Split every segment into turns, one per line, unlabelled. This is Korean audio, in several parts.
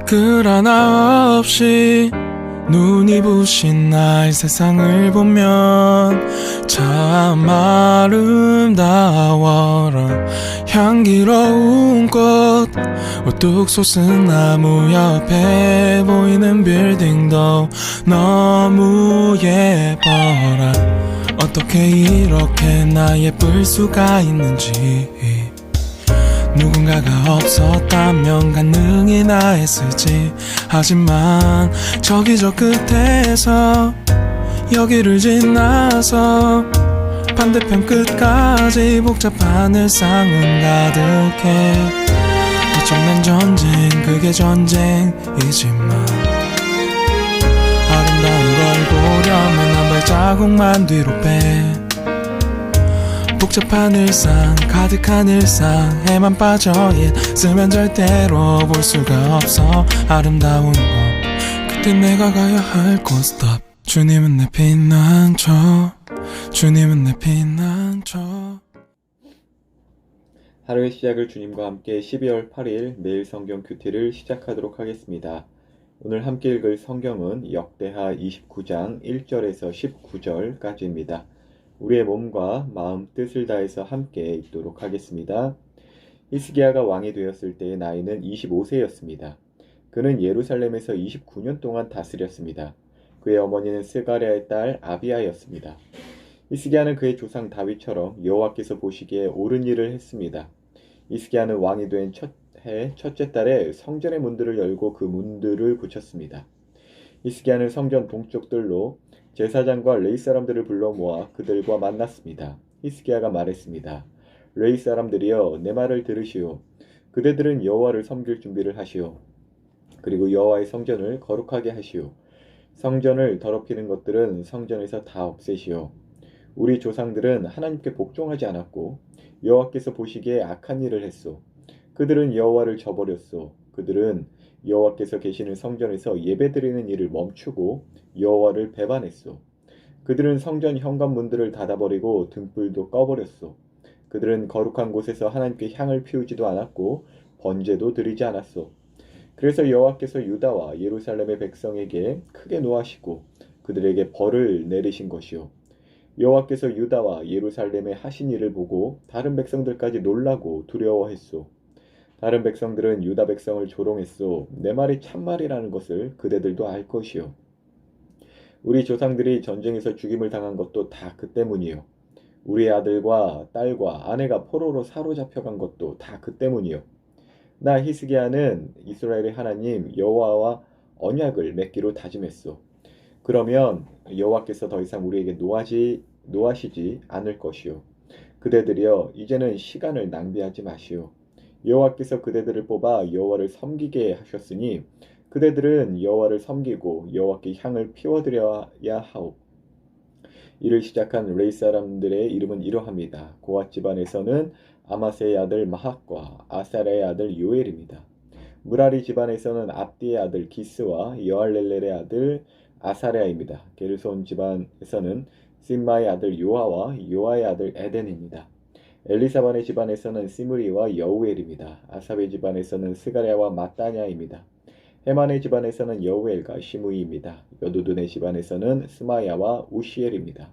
글 하나 없이 눈이 부신 나의 세상을 보면 참 아름다워라. 향기로운 꽃 우뚝 솟은 나무 옆에 보이는 빌딩도 너무 예뻐라. 어떻게 이렇게 나 예쁠 수가 있는지 누군가가 없었다면 가능이나 했을지. 하지만 저기 저 끝에서 여기를 지나서 반대편 끝까지 복잡한 일상은 가득해. 엄청난 전쟁, 그게 전쟁이지만 아름다운 걸 보려면 한 발자국만 뒤로 빼. 복잡한 일상, 가득한 일상에만 빠져 있으면 절대로 볼 수가 없어 아름다운 거. 그때 내가 가야 할 곳 stop. 주님은 내 피난처, 주님은 내 피난처.
하루의 시작을 주님과 함께 12월 8일 매일 성경 큐티를 시작하도록 하겠습니다. 오늘 함께 읽을 성경은 역대하 29장 1절에서 19절까지입니다. 우리의 몸과 마음 뜻을 다해서 함께 읽도록 하겠습니다. 히스기야가 왕이 되었을 때의 나이는 25세였습니다. 그는 예루살렘에서 29년 동안 다스렸습니다. 그의 어머니는 스가랴의 딸 아비야였습니다. 히스기야는 그의 조상 다윗처럼 여호와께서 보시기에 옳은 일을 했습니다. 히스기야는 왕이 된 첫째 달에 성전의 문들을 열고 그 문들을 붙였습니다. 히스기야는 성전 동쪽들로 제사장과 레위 사람들을 불러 모아 그들과 만났습니다. 히스기야가 말했습니다. 레위 사람들이여, 내 말을 들으시오. 그대들은 여호와를 섬길 준비를 하시오. 그리고 여호와의 성전을 거룩하게 하시오. 성전을 더럽히는 것들은 성전에서 다 없애시오. 우리 조상들은 하나님께 복종하지 않았고 여호와께서 보시기에 악한 일을 했소. 그들은 여호와를 저버렸소. 그들은 여호와께서 계시는 성전에서 예배드리는 일을 멈추고 여호와를 배반했소. 그들은 성전 현관문들을 닫아버리고 등불도 꺼버렸소. 그들은 거룩한 곳에서 하나님께 향을 피우지도 않았고 번제도 드리지 않았소. 그래서 여호와께서 유다와 예루살렘의 백성에게 크게 노하시고 그들에게 벌을 내리신 것이요. 여호와께서 유다와 예루살렘에 하신 일을 보고 다른 백성들까지 놀라고 두려워했소. 다른 백성들은 유다 백성을 조롱했소. 내 말이 참말이라는 것을 그대들도 알 것이요. 우리 조상들이 전쟁에서 죽임을 당한 것도 다 그 때문이요. 우리의 아들과 딸과 아내가 포로로 사로잡혀간 것도 다 그 때문이요. 나 히스기야는 이스라엘의 하나님 여호와와 언약을 맺기로 다짐했소. 그러면 여호와께서 더 이상 우리에게 노하시지 않을 것이요. 그대들이여, 이제는 시간을 낭비하지 마시오. 여호와께서 그대들을 뽑아 여호와를 섬기게 하셨으니 그대들은 여호와를 섬기고 여호와께 향을 피워드려야 하오. 이를 시작한 레위 사람들의 이름은 이러합니다. 고앗 집안에서는 아마세의 아들 마학과 아사랴의 아들 요엘입니다. 무라리 집안에서는 압디의 아들 기스와 여할렐렐의 아들 아사랴입니다. 게르손 집안에서는 심마의 아들 요아와 요아의 아들 에덴입니다. 엘리사반의 집안에서는 시므리와 여우엘입니다. 아삽의 집안에서는 스가랴와 마따냐입니다. 헤만의 집안에서는 여우엘과 시므이입니다. 여두둔의 집안에서는 스마야와 우시엘입니다.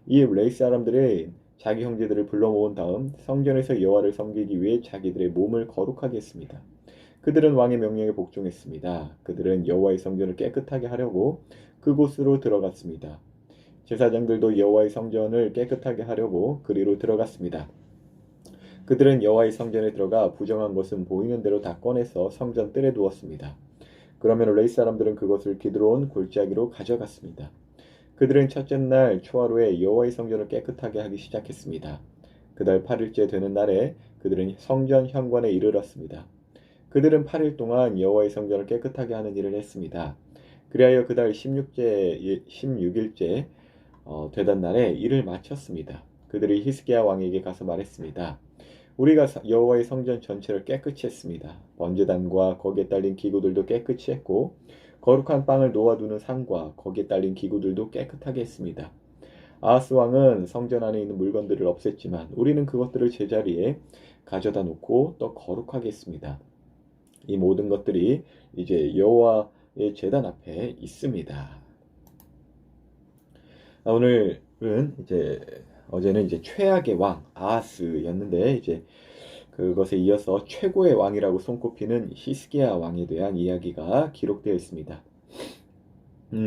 이 레위 사람들이 자기 형제들을 불러 모은 다음 성전에서 여호와를 섬기기 위해 자기들의 몸을 거룩하게 했습니다. 그들은 왕의 명령에 복종했습니다. 그들은 여호와의 성전을 깨끗하게 하려고 그곳으로 들어갔습니다. 제사장들도 여호와의 성전을 깨끗하게 하려고 그리로 들어갔습니다. 그들은 여호와의 성전에 들어가 부정한 것은 보이는 대로 다 꺼내서 성전 뜰에 두었습니다. 그러면 레위 사람들은 그것을 기드론 골짜기로 가져갔습니다. 그들은 첫째 날 초하루에 여호와의 성전을 깨끗하게 하기 시작했습니다. 그달 8일째 되는 날에 그들은 성전 현관에 이르렀습니다. 그들은 8일 동안 여호와의 성전을 깨끗하게 하는 일을 했습니다. 그리하여 그달 16일째 되던 날에 일을 마쳤습니다. 그들이 히스기야 왕에게 가서 말했습니다. 우리가 여호와의 성전 전체를 깨끗이 했습니다. 번제단과 거기에 딸린 기구들도 깨끗이 했고 거룩한 빵을 놓아두는 상과 거기에 딸린 기구들도 깨끗하게 했습니다. 아하스 왕은 성전 안에 있는 물건들을 없앴지만 우리는 그것들을 제자리에 가져다 놓고 또 거룩하게 했습니다. 이 모든 것들이 이제 여호와의 제단 앞에 있습니다. 오늘은 이제 어제는 이제 최악의 왕 아하스였는데 이제 그것에 이어서 최고의 왕이라고 손꼽히는 히스기야 왕에 대한 이야기가 기록되어 있습니다.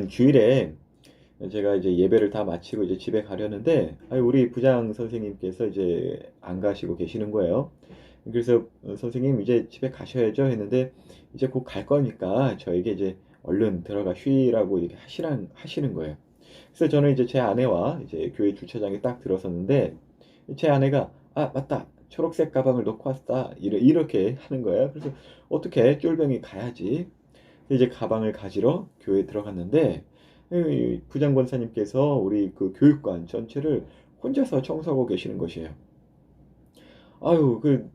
주일에 제가 이제 예배를 다 마치고 이제 집에 가려는데 우리 부장 선생님께서 이제 안 가시고 계시는 거예요. 그래서 선생님 이제 집에 가셔야죠 했는데 이제 곧 갈 거니까 저에게 이제 얼른 들어가 쉬라고 이렇게 하시는 거예요. 그래서 저는 이제 제 아내와 이제 교회 주차장에 딱 들어섰는데 제 아내가 맞다 초록색 가방을 놓고 왔다 이렇게 하는 거예요. 그래서 어떻게 쫄병이 가야지. 이제 가방을 가지러 교회에 들어갔는데 이 부장 권사님께서 우리 그 교육관 전체를 혼자서 청소하고 계시는 것이에요. 아유 그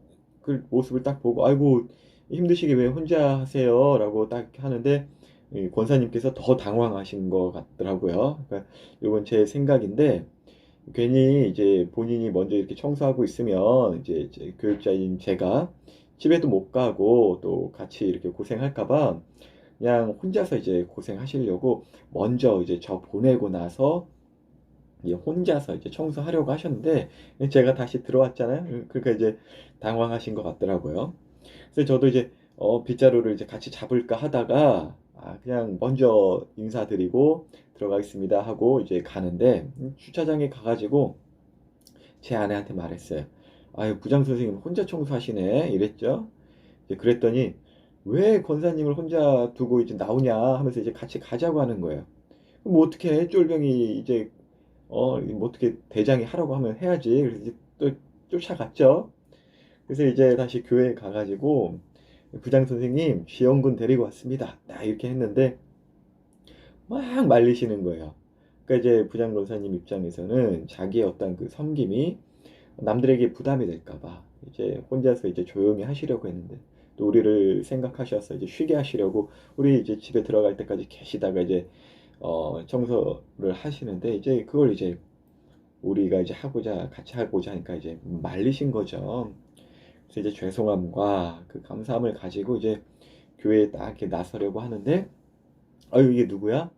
모습을 딱 보고 아이고 힘드시게 왜 혼자 하세요라고 딱 하는데 이 권사님께서 더 당황하신 것 같더라고요. 그러니까 이건 제 생각인데 괜히 이제 본인이 먼저 이렇게 청소하고 있으면 이제 교육자인 제가 집에도 못 가고 또 같이 이렇게 고생할까 봐 그냥 혼자서 이제 고생하시려고 먼저 이제 저 보내고 나서 이제 혼자서 이제 청소하려고 하셨는데 제가 다시 들어왔잖아요. 그러니까 이제 당황하신 것 같더라고요. 그래서 저도 이제 빗자루를 이제 같이 잡을까 하다가 그냥 먼저 인사드리고 들어가겠습니다 하고 이제 가는데 주차장에 가가지고 제 아내한테 말했어요. 아유 부장 선생님 혼자 청소하시네 이랬죠. 이제 그랬더니 왜 권사님을 혼자 두고 이제 나오냐 하면서 이제 같이 가자고 하는 거예요. 그럼 뭐 어떻게 해? 쫄병이 이제 뭐 어떻게 대장이 하라고 하면 해야지. 그래서 이제 또 쫓아갔죠. 그래서 이제 다시 교회에 가가지고 부장 선생님 지영군 데리고 왔습니다. 딱 이렇게 했는데 막 말리시는 거예요. 그러니까 이제 부장 권사님 입장에서는 자기의 어떤 그 섬김이 남들에게 부담이 될까봐 이제 혼자서 이제 조용히 하시려고 했는데 또 우리를 생각하셔서 이제 쉬게 하시려고 우리 이제 집에 들어갈 때까지 계시다가 이제 청소를 하시는데 이제 그걸 이제 우리가 이제 같이 하고자 하니까 이제 말리신 거죠. 그래서 이제 죄송함과 그 감사함을 가지고 이제 교회에 딱 이렇게 나서려고 하는데 아유 이게 누구야?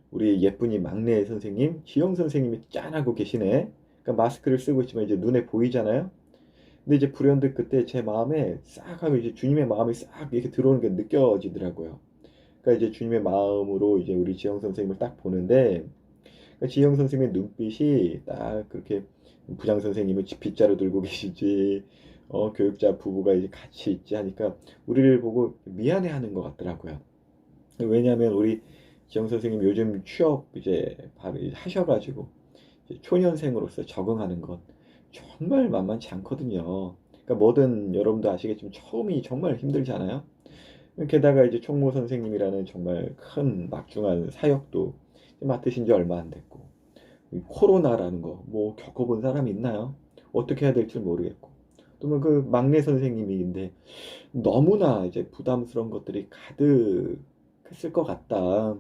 우리 예쁜이 막내 선생님 지영 선생님이 짠 하고 계시네. 그러니까 마스크를 쓰고 있지만 이제 눈에 보이잖아요. 근데 이제 불현듯 그때 제 마음에 싹 하고 이제 주님의 마음이 싹 이렇게 들어오는 게 느껴지더라고요. 그러니까 이제 주님의 마음으로 이제 우리 지영 선생님을 딱 보는데 그러니까 지영 선생님의 눈빛이 딱 그렇게 부장 선생님은 빗자루 들고 계시지 교육자 부부가 이제 같이 있지 하니까 우리를 보고 미안해하는 것 같더라고요. 왜냐하면 우리 지영 선생님 요즘 취업 이제 바로 하셔가지고 이제 초년생으로서 적응하는 것 정말 만만치 않거든요. 그러니까 뭐든 여러분도 아시겠지만 처음이 정말 힘들잖아요. 게다가 이제 총무 선생님이라는 정말 큰 막중한 사역도 맡으신 지 얼마 안 됐고 이 코로나라는 거 뭐 겪어본 사람이 있나요? 어떻게 해야 될지 모르겠고 또 뭐 그 막내 선생님인데 너무나 이제 부담스러운 것들이 가득했을 것 같다.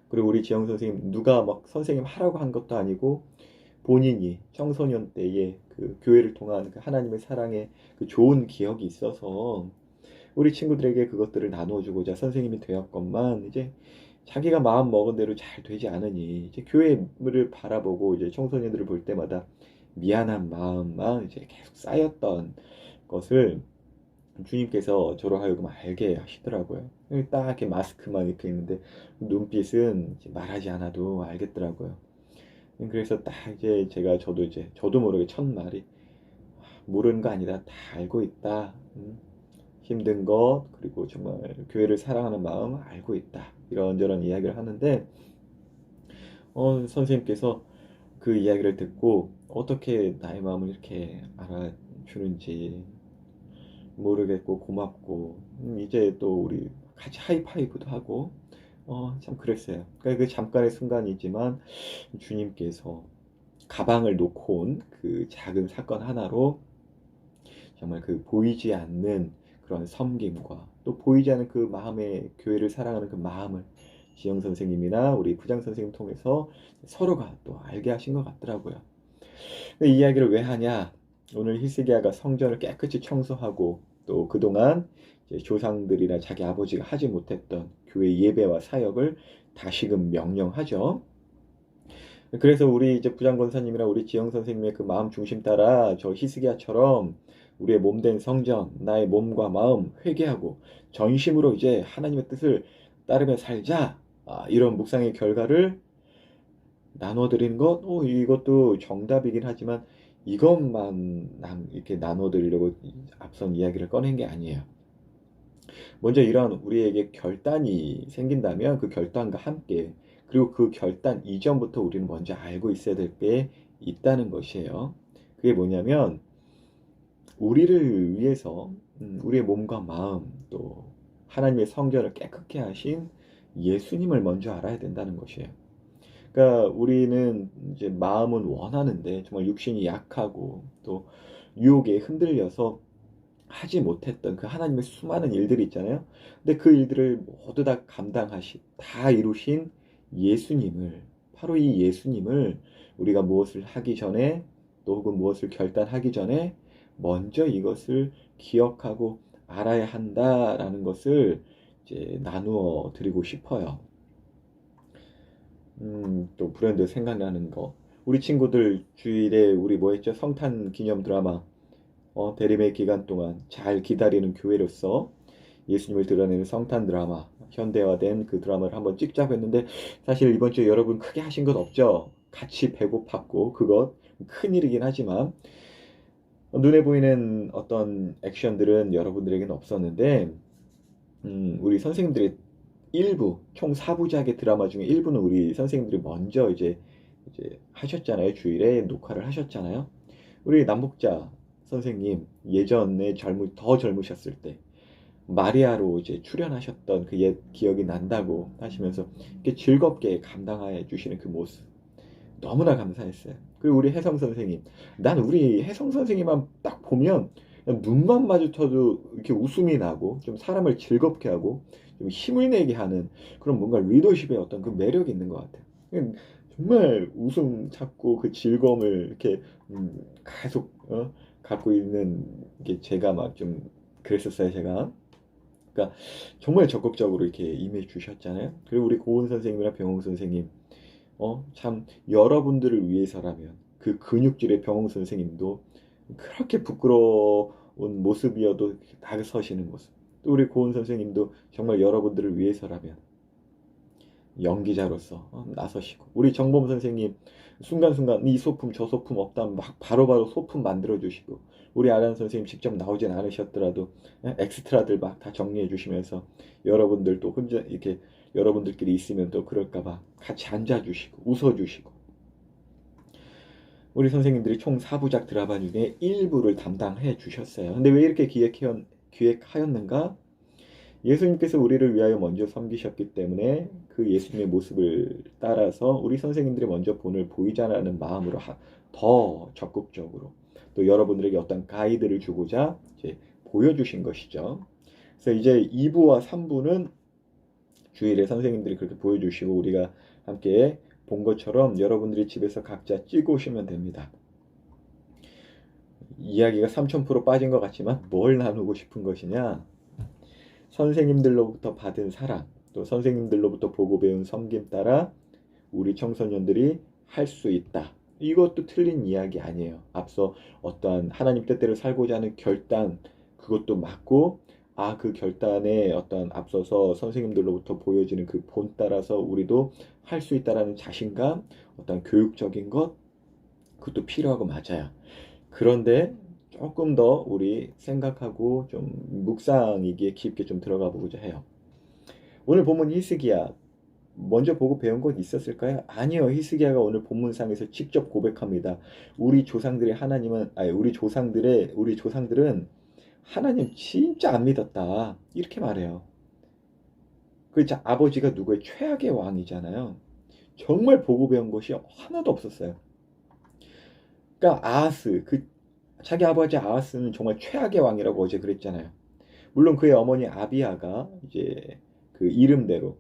그리고 우리 지영 선생님 누가 막 선생님 하라고 한 것도 아니고 본인이 청소년 때에 그 교회를 통한 그 하나님의 사랑의 그 좋은 기억이 있어서 우리 친구들에게 그것들을 나누어주고자 선생님이 되었건만 이제 자기가 마음 먹은 대로 잘 되지 않으니 이제 교회를 바라보고 이제 청소년들을 볼 때마다 미안한 마음만 이제 계속 쌓였던 것을 주님께서 저로 하여금 알게 하시더라고요. 딱 이렇게 마스크만 이렇게 있는데 눈빛은 이제 말하지 않아도 알겠더라고요. 그래서 딱 이제 저도 모르게 첫 말이 모르는 거 아니다. 다 알고 있다. 힘든 것 그리고 정말 교회를 사랑하는 마음 알고 있다. 이런저런 이야기를 하는데 선생님께서 그 이야기를 듣고 어떻게 나의 마음을 이렇게 알아주는지 모르겠고 고맙고 이제 또 우리 같이 하이파이브도 하고 참 그랬어요. 그러니까 그 잠깐의 순간이지만 주님께서 가방을 놓고 온 그 작은 사건 하나로 정말 그 보이지 않는 그런 섬김과 또 보이지 않는 그 마음의 교회를 사랑하는 그 마음을 지영 선생님이나 우리 부장 선생님 통해서 서로가 또 알게 하신 것 같더라고요. 이 이야기를 왜 하냐? 오늘 히스기야가 성전을 깨끗이 청소하고 또 그동안 이제 조상들이나 자기 아버지가 하지 못했던 교회 예배와 사역을 다시금 명령하죠. 그래서 우리 이제 부장 권사님이랑 우리 지영 선생님의 그 마음 중심 따라 저 히스기야처럼 우리의 몸된 성전, 나의 몸과 마음 회개하고 전심으로 이제 하나님의 뜻을 따르며 살자. 이런 묵상의 결과를 나눠드리는 것, 이것도 정답이긴 하지만 이것만 이렇게 나눠드리려고 앞선 이야기를 꺼낸 게 아니에요. 먼저 이런 우리에게 결단이 생긴다면 그 결단과 함께 그리고 그 결단 이전부터 우리는 먼저 알고 있어야 될 게 있다는 것이에요. 그게 뭐냐면 우리를 위해서 우리의 몸과 마음 또 하나님의 성전을 깨끗게 하신 예수님을 먼저 알아야 된다는 것이에요. 그러니까 우리는 이제 마음은 원하는데 정말 육신이 약하고 또 유혹에 흔들려서 하지 못했던 그 하나님의 수많은 일들이 있잖아요. 근데 그 일들을 모두 다 이루신 예수님을, 바로 이 예수님을 우리가 무엇을 하기 전에 또 혹은 무엇을 결단하기 전에 먼저 이것을 기억하고 알아야 한다라는 것을 이제 나누어 드리고 싶어요. 또 브랜드 생각나는 거. 우리 친구들 주일에 우리 뭐 했죠? 성탄 기념 드라마. 대림의 기간 동안 잘 기다리는 교회로서 예수님을 드러내는 성탄 드라마, 현대화된 그 드라마를 한번 찍자고 했는데 사실 이번 주에 여러분 크게 하신 것 없죠? 같이 배고팠고 그것 큰일이긴 하지만 눈에 보이는 어떤 액션들은 여러분들에게는 없었는데 우리 선생님들이 총 4부작의 드라마 중에 일부는 우리 선생님들이 먼저 이제 하셨잖아요. 주일에 녹화를 하셨잖아요. 우리 남북자 선생님 예전에 더 젊으셨을 때 마리아로 이제 출연하셨던 그 옛 기억이 난다고 하시면서 이렇게 즐겁게 감당해 주시는 그 모습 너무나 감사했어요. 그리고 우리 혜성 선생님, 난 우리 혜성 선생님만 딱 보면 그냥 눈만 마주쳐도 이렇게 웃음이 나고 좀 사람을 즐겁게 하고 좀 힘을 내게 하는 그런 뭔가 리더십의 어떤 그 매력이 있는 것 같아요. 정말 웃음 찾고 그 즐거움을 이렇게 계속 갖고 있는 게 제가 막 좀 그랬었어요, 제가. 그러니까 정말 적극적으로 이렇게 임해 주셨잖아요. 그리고 우리 고은 선생님이나 병홍 선생님, 참 여러분들을 위해서라면 그 근육질의 병홍 선생님도 그렇게 부끄러운 모습이어도 다서시는 모습. 또 우리 고은 선생님도 정말 여러분들을 위해서라면 연기자로서 나서시고 우리 정범 선생님 순간순간 이 소품 저 소품 없다면 막 바로바로 소품 만들어 주시고 우리 아란 선생님 직접 나오진 않으셨더라도 엑스트라들 막 다 정리해 주시면서 여러분들 또 혼자 이렇게 여러분들끼리 있으면 또 그럴까봐 같이 앉아 주시고 웃어 주시고 우리 선생님들이 총 4부작 드라마 중에 일부를 담당해 주셨어요. 근데 왜 이렇게 기획하였는가? 예수님께서 우리를 위하여 먼저 섬기셨기 때문에 그 예수님의 모습을 따라서 우리 선생님들이 먼저 본을 보이자라는 마음으로 더 적극적으로 또 여러분들에게 어떤 가이드를 주고자 이제 보여주신 것이죠. 그래서 이제 2부와 3부는 주일에 선생님들이 그렇게 보여주시고 우리가 함께 본 것처럼 여러분들이 집에서 각자 찍어 오시면 됩니다. 이야기가 3000% 빠진 것 같지만 뭘 나누고 싶은 것이냐? 선생님들로부터 받은 사랑, 또 선생님들로부터 보고 배운 섬김 따라 우리 청소년들이 할 수 있다. 이것도 틀린 이야기 아니에요. 앞서 어떠한 하나님 뜻대로 살고자 하는 결단, 그것도 맞고, 그 결단에 어떤 앞서서 선생님들로부터 보여지는 그 본 따라서 우리도 할 수 있다라는 자신감, 어떤 교육적인 것, 그것도 필요하고 맞아요. 그런데 조금 더 우리 생각하고 좀 묵상이기에 깊게 좀 들어가 보고자 해요. 오늘 본문 히스기야 먼저 보고 배운 것 있었을까요? 아니요. 히스기야가 오늘 본문상에서 직접 고백합니다. 우리 조상들의 하나님은 우리 조상들은 하나님 진짜 안 믿었다. 이렇게 말해요. 그 아버지가 누구의 최악의 왕이잖아요. 정말 보고 배운 것이 하나도 없었어요. 그러니까 자기 아버지 아하스는 정말 최악의 왕이라고 어제 그랬잖아요. 물론 그의 어머니 아비아가 이제 그 이름대로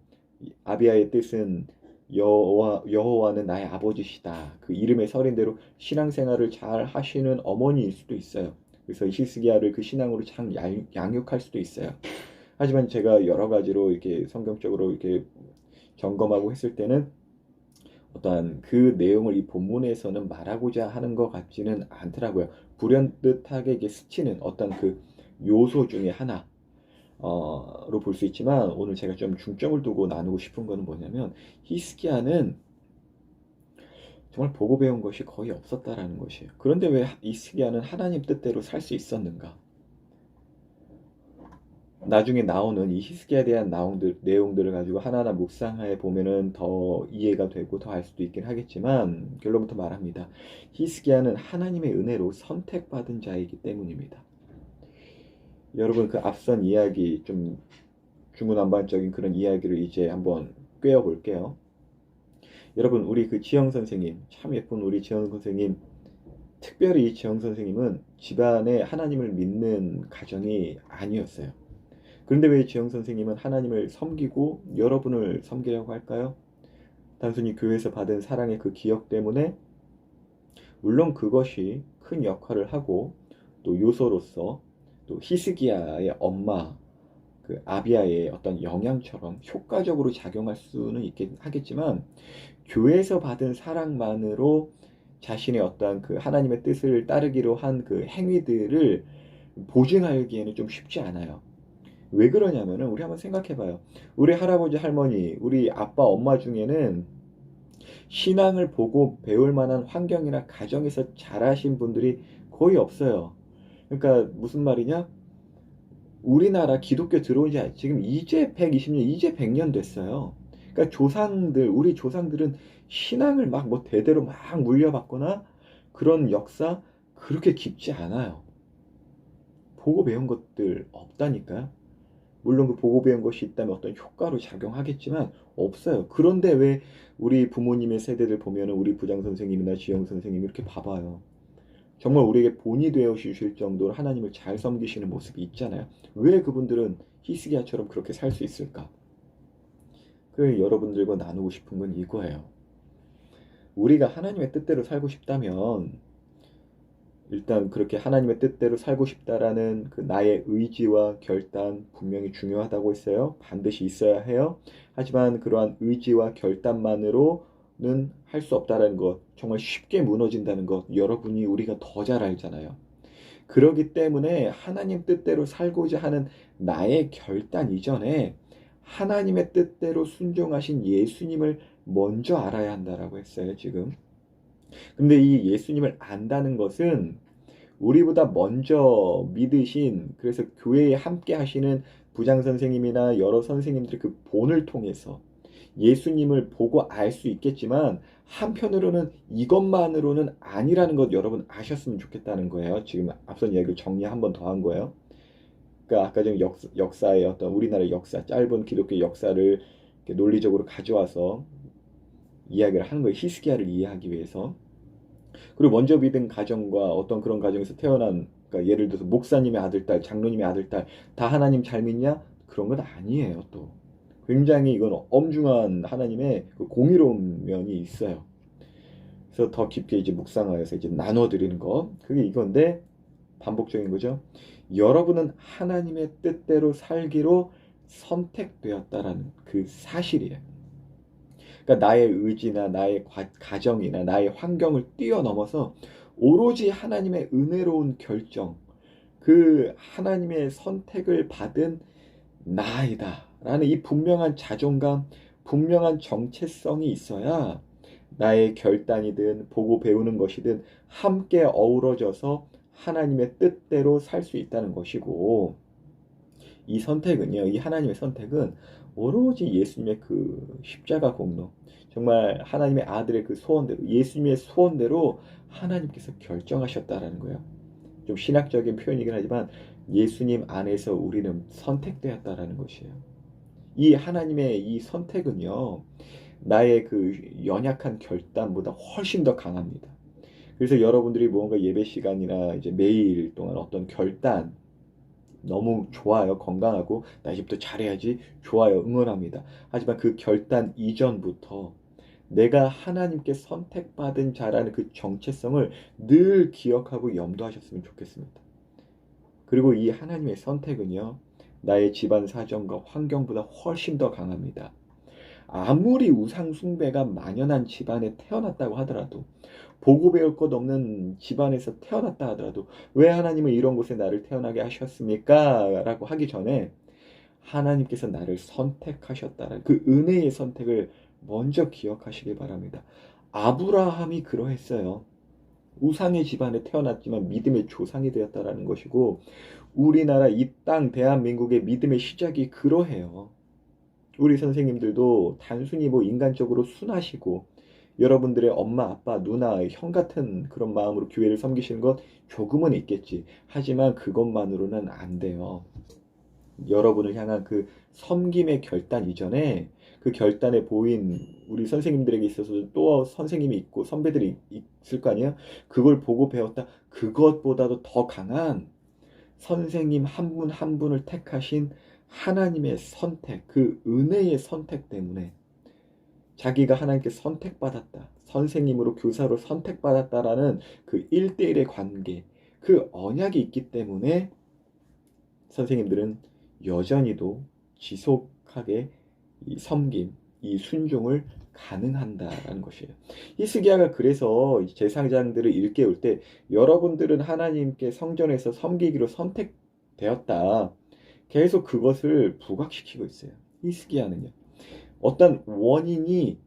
아비아의 뜻은 여호와는 나의 아버지시다. 그 이름의 설인대로 신앙생활을 잘 하시는 어머니일 수도 있어요. 그래서 히스기야를 그 신앙으로 참 양육할 수도 있어요. 하지만 제가 여러 가지로 이렇게 성경적으로 이렇게 점검하고 했을 때는 어떠한 그 내용을 이 본문에서는 말하고자 하는 것 같지는 않더라고요. 불현듯하게 이게 스치는 어떤 그 요소 중에 하나 로 볼 수 있지만, 오늘 제가 좀 중점을 두고 나누고 싶은 거는 뭐냐면, 히스기야는 정말 보고 배운 것이 거의 없었다라는 것이에요. 그런데 왜 히스기야는 하나님 뜻대로 살 수 있었는가? 나중에 나오는 이 히스기야에 대한 내용들을 가지고 하나하나 묵상해 보면은 더 이해가 되고 더 알 수도 있긴 하겠지만, 결론부터 말합니다. 히스기야는 하나님의 은혜로 선택받은 자이기 때문입니다. 여러분, 그 앞선 이야기, 좀 중구난방적인 그런 이야기를 이제 한번 꿰어 볼게요. 여러분, 우리 그 지영 선생님, 참 예쁜 우리 지영 선생님, 특별히 이 지영 선생님은 집안에 하나님을 믿는 가정이 아니었어요. 그런데 왜 지영 선생님은 하나님을 섬기고 여러분을 섬기려고 할까요? 단순히 교회에서 받은 사랑의 그 기억 때문에, 물론 그것이 큰 역할을 하고 또 요소로서 또 히스기야의 엄마 그 아비야의 어떤 영향처럼 효과적으로 작용할 수는 있긴 하겠지만, 교회에서 받은 사랑만으로 자신의 어떤 그 하나님의 뜻을 따르기로 한 그 행위들을 보증하기에는 좀 쉽지 않아요. 왜 그러냐면은, 우리 한번 생각해 봐요. 우리 할아버지 할머니, 우리 아빠 엄마 중에는 신앙을 보고 배울 만한 환경이나 가정에서 자라신 분들이 거의 없어요. 그러니까 무슨 말이냐? 우리나라 기독교 들어온 지 지금 이제 120년, 이제 100년 됐어요. 그러니까 우리 조상들은 신앙을 막 뭐 대대로 막 물려받거나 그런 역사 그렇게 깊지 않아요. 보고 배운 것들 없다니까요. 물론 그 보고 배운 것이 있다면 어떤 효과로 작용하겠지만 없어요. 그런데 왜 우리 부모님의 세대들 보면은 우리 부장 선생님이나 지영 선생님 이렇게 봐봐요. 정말 우리에게 본이 되어 주실 정도로 하나님을 잘 섬기시는 모습이 있잖아요. 왜 그분들은 히스기야처럼 그렇게 살 수 있을까? 그래, 여러분들과 나누고 싶은 건 이거예요. 우리가 하나님의 뜻대로 살고 싶다면, 일단 그렇게 하나님의 뜻대로 살고 싶다라는 그 나의 의지와 결단 분명히 중요하다고 했어요. 반드시 있어야 해요. 하지만 그러한 의지와 결단만으로는 할 수 없다는 것, 정말 쉽게 무너진다는 것, 여러분이 우리가 더 잘 알잖아요. 그러기 때문에 하나님 뜻대로 살고자 하는 나의 결단 이전에 하나님의 뜻대로 순종하신 예수님을 먼저 알아야 한다라고 했어요, 지금. 근데 이 예수님을 안다는 것은 우리보다 먼저 믿으신, 그래서 교회에 함께 하시는 부장 선생님이나 여러 선생님들의 그 본을 통해서 예수님을 보고 알 수 있겠지만, 한편으로는 이것만으로는 아니라는 것 여러분 아셨으면 좋겠다는 거예요. 지금 앞선 이야기를 정리 한 번 더 한 거예요. 그러니까 아까 전 역사의 어떤 우리나라 역사, 짧은 기독교 역사를 이렇게 논리적으로 가져와서 이야기를 하는 거예요. 히스기야를 이해하기 위해서. 그리고 먼저 믿은 가정과 어떤 그런 가정에서 태어난, 그러니까 예를 들어서 목사님의 아들, 딸, 장로님의 아들, 딸, 다 하나님 잘 믿냐? 그런 건 아니에요, 또. 굉장히 이건 엄중한 하나님의 그 공의로운 면이 있어요. 그래서 더 깊게 이제 묵상하여서 이제 나눠드리는 거. 그게 이건데, 반복적인 거죠. 여러분은 하나님의 뜻대로 살기로 선택되었다라는 그 사실이에요. 그러니까 나의 의지나 나의 가정이나 나의 환경을 뛰어넘어서 오로지 하나님의 은혜로운 결정, 그 하나님의 선택을 받은 나이다 라는 이 분명한 자존감, 분명한 정체성이 있어야 나의 결단이든 보고 배우는 것이든 함께 어우러져서 하나님의 뜻대로 살 수 있다는 것이고, 이 선택은요, 이 하나님의 선택은 오로지 예수님의 그 십자가 공로, 정말 하나님의 아들의 그 소원대로, 예수님의 소원대로 하나님께서 결정하셨다라는 거예요. 좀 신학적인 표현이긴 하지만 예수님 안에서 우리는 선택되었다라는 것이에요. 이 하나님의 이 선택은요, 나의 그 연약한 결단보다 훨씬 더 강합니다. 그래서 여러분들이 무언가 예배 시간이나 이제 매일 동안 어떤 결단, 너무 좋아요. 건강하고 나 이제부터 잘해야지. 좋아요. 응원합니다. 하지만 그 결단 이전부터 내가 하나님께 선택받은 자라는 그 정체성을 늘 기억하고 염두하셨으면 좋겠습니다. 그리고 이 하나님의 선택은요, 나의 집안 사정과 환경보다 훨씬 더 강합니다. 아무리 우상 숭배가 만연한 집안에 태어났다고 하더라도, 보고 배울 것 없는 집안에서 태어났다 하더라도, 왜 하나님은 이런 곳에 나를 태어나게 하셨습니까? 라고 하기 전에 하나님께서 나를 선택하셨다는 그 은혜의 선택을 먼저 기억하시길 바랍니다. 아브라함이 그러했어요. 우상의 집안에 태어났지만 믿음의 조상이 되었다라는 것이고, 우리나라 이 땅 대한민국의 믿음의 시작이 그러해요. 우리 선생님들도 단순히 뭐 인간적으로 순하시고 여러분들의 엄마, 아빠, 누나, 형 같은 그런 마음으로 교회를 섬기시는 것 조금은 있겠지. 하지만 그것만으로는 안 돼요. 여러분을 향한 그 섬김의 결단 이전에 그 결단에 보인 우리 선생님들에게 있어서도 또 선생님이 있고 선배들이 있을 거 아니에요? 그걸 보고 배웠다. 그것보다도 더 강한 선생님 한 분 한 분을 택하신 하나님의 선택, 그 은혜의 선택 때문에 자기가 하나님께 선택받았다. 선생님으로 교사로 선택받았다라는 그 1대1의 관계, 그 언약이 있기 때문에 선생님들은 여전히도 지속하게 이 섬김, 이 순종을 가능한다라는 것이에요. 히스기야가 그래서 제사장들을 일깨울 때 여러분들은 하나님께 성전에서 섬기기로 선택되었다. 계속 그것을 부각시키고 있어요. 히스기야는요. 어떤 원인이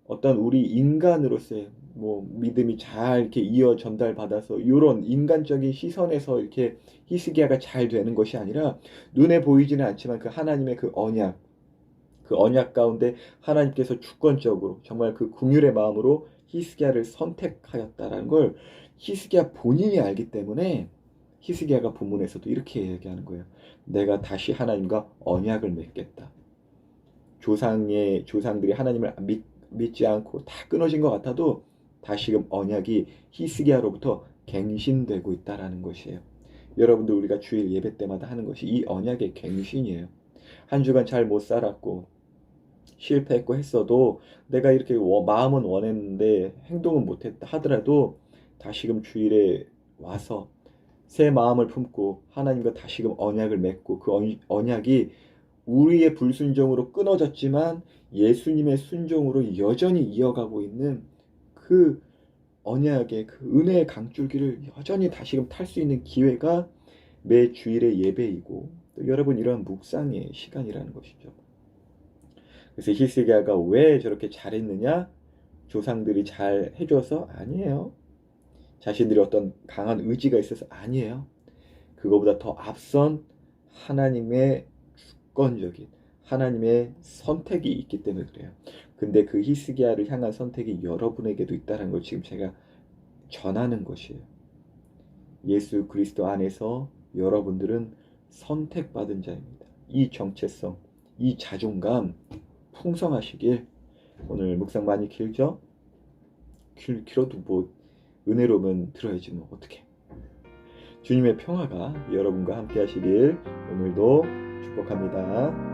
어떤 우리 인간으로서의 뭐 믿음이 잘 이렇게 이어 전달받아서 이런 인간적인 시선에서 이렇게 히스기야가 잘 되는 것이 아니라 눈에 보이지는 않지만 그 하나님의 그 언약 가운데 하나님께서 주권적으로 정말 그 긍휼의 마음으로 히스기야를 선택하였다라는 걸 히스기야 본인이 알기 때문에 히스기야가 본문에서도 이렇게 얘기하는 거예요. 내가 다시 하나님과 언약을 맺겠다. 조상들이 하나님을 믿지 않고 다 끊어진 것 같아도 다시금 언약이 히스기야로부터 갱신되고 있다라는 것이에요. 여러분들 우리가 주일 예배 때마다 하는 것이 이 언약의 갱신이에요. 한 주간 잘 못 살았고 실패했고 했어도 내가 이렇게 마음은 원했는데 행동은 못했다 하더라도 다시금 주일에 와서 새 마음을 품고 하나님과 다시금 언약을 맺고 그 언약이 우리의 불순종으로 끊어졌지만 예수님의 순종으로 여전히 이어가고 있는 그 언약의 그 은혜의 강줄기를 여전히 다시금 탈 수 있는 기회가 매 주일의 예배이고 또 여러분 이러한 묵상의 시간이라는 것이죠. 그래서 히스기야가 왜 저렇게 잘했느냐? 조상들이 잘 해줘서? 아니에요. 자신들이 어떤 강한 의지가 있어서? 아니에요. 그거보다 더 앞선 하나님의 주권적인 하나님의 선택이 있기 때문에 그래요. 근데 그 히스기야를 향한 선택이 여러분에게도 있다는 걸 지금 제가 전하는 것이에요. 예수 그리스도 안에서 여러분들은 선택받은 자입니다. 이 정체성, 이 자존감 풍성하시길. 오늘 묵상 많이 길죠? 길어도 뭐 은혜로면 들어야지 뭐 어떡해. 주님의 평화가 여러분과 함께 하시길 오늘도 축복합니다.